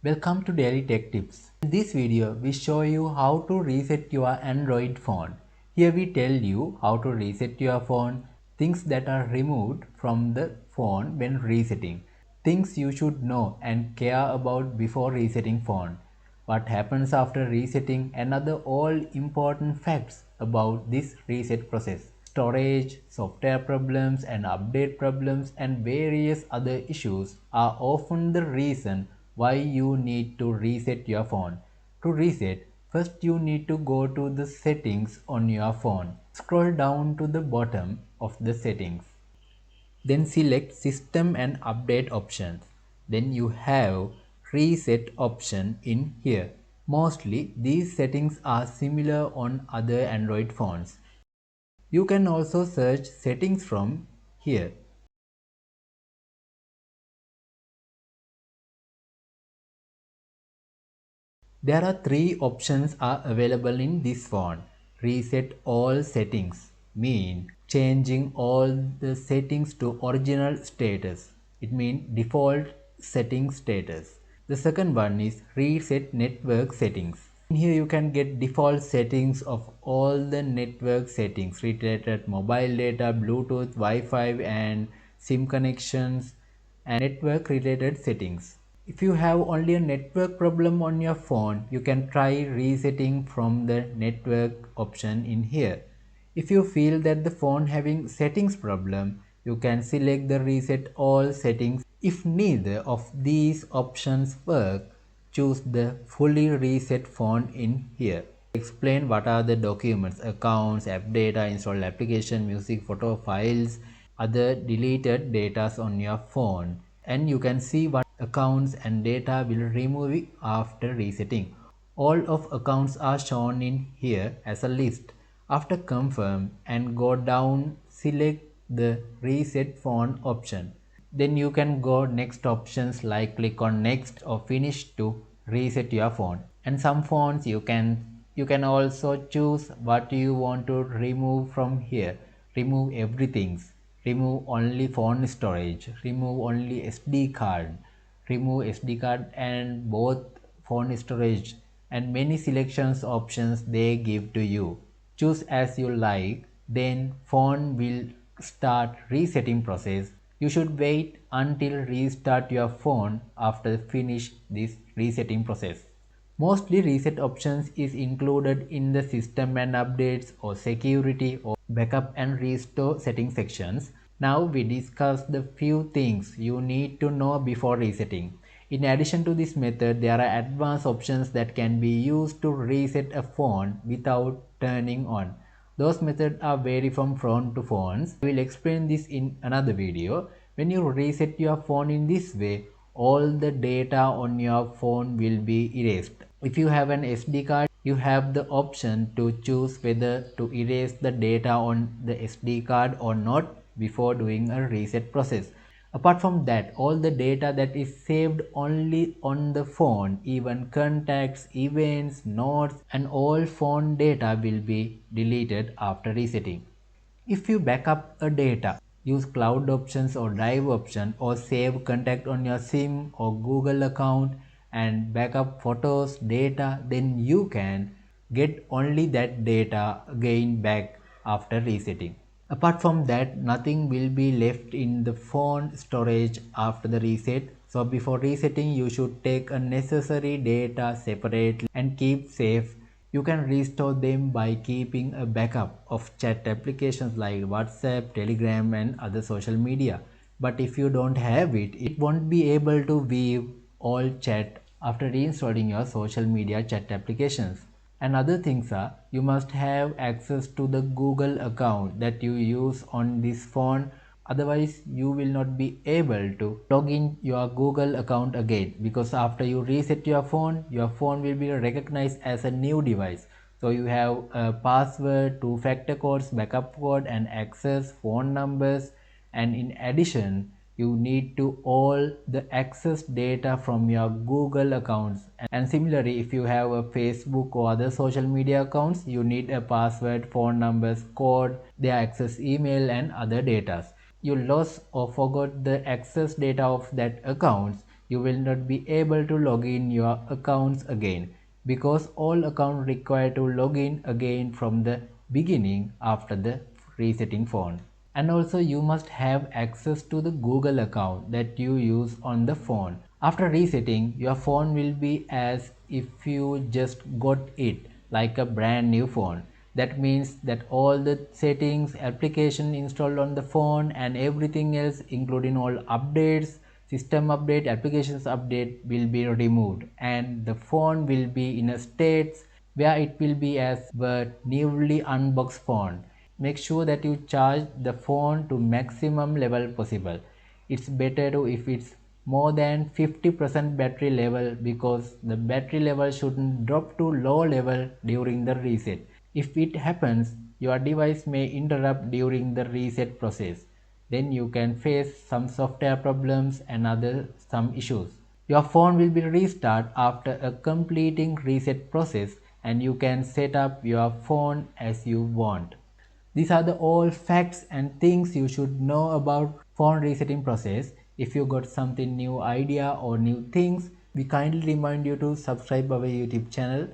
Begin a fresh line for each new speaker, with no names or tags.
Welcome to Daily Tech Tips. In this video, we show you how to reset your Android phone. Here we tell you how to reset your phone, things that are removed from the phone when resetting, things you should know and care about before resetting phone, what happens after resetting, and other all important facts about this reset process. Storage, software problems and update problems and various other issues are often the reason why you need to reset your phone. To reset, first you need to go to the settings on your phone. Scroll down to the bottom of the settings. Then select System and Update options. Then you have Reset option in here. Mostly these settings are similar on other Android phones. You can also search settings from here. There are three options are available in this phone. Reset all settings mean changing all the settings to original status. It means default setting status. The second one is reset network settings. In here you can get default settings of all the network settings related mobile data, Bluetooth, Wi-Fi and SIM connections and network related settings. If you have only a network problem on your phone, you can try resetting from the network option in here. If you feel that the phone having settings problem, you can select the reset all settings. If neither of these options work, choose the fully reset phone in here. Explain what are the documents, accounts, app data, installed application, music, photo, files, other deleted data on your phone, and you can see what accounts and data will remove after resetting. All of accounts are shown in here as a list. After confirm and go down, select the reset phone option. Then you can go next options like click on next or finish to reset your phone. And some phones you can also choose what you want to remove from here. Remove everything. Remove only phone storage. Remove only SD card. Remove SD card and both phone storage and many selections options they give to you. Choose as you like, then phone will start resetting process. You should wait until restart your phone after finish this resetting process. Mostly reset options is included in the system and updates or security or backup and restore setting sections. Now we discuss the few things you need to know before resetting. In addition to this method, there are advanced options that can be used to reset a phone without turning on. Those methods are vary from phone to phones. I will explain this in another video. When you reset your phone in this way, all the data on your phone will be erased. If you have an SD card, you have the option to choose whether to erase the data on the SD card or not before doing a reset process. Apart from that, all the data that is saved only on the phone, even contacts, events, notes and all phone data will be deleted after resetting. If you back up a data, use cloud options or drive option or save contact on your SIM or Google account and backup photos data, then you can get only that data again back after resetting. Apart from that, nothing will be left in the phone storage after the reset. So before resetting, you should take unnecessary data separately and keep safe. You can restore them by keeping a backup of chat applications like WhatsApp, Telegram and other social media. But if you don't have it, it won't be able to view all chat after reinstalling your social media chat applications. And other things are, you must have access to the Google account that you use on this phone. Otherwise, you will not be able to log in your Google account again, because after you reset your phone will be recognized as a new device. So you have a password, two-factor codes, backup code and access phone numbers, and in addition you need to all the access data from your Google accounts. And similarly, if you have a Facebook or other social media accounts, you need a password, phone numbers, code, their access email and other data. You lost or forgot the access data of that accounts, you will not be able to log in your accounts again because all accounts require to log in again from the beginning after the resetting phone. And also you must have access to the Google account that you use on the phone. After resetting, your phone will be as if you just got it like a brand new phone. That means that all the settings, application installed on the phone and everything else including all updates, system update, applications update will be removed and the phone will be in a state where it will be as a newly unboxed phone. Make sure that you charge the phone to maximum level possible. It's better to if it's more than 50% battery level because the battery level shouldn't drop to low level during the reset. If it happens, your device may interrupt during the reset process. Then you can face some software problems and other some issues. Your phone will be restarted after a completing reset process and you can set up your phone as you want. These are the all facts and things you should know about phone resetting process. If you got something new idea or new things, we kindly remind you to subscribe our YouTube channel.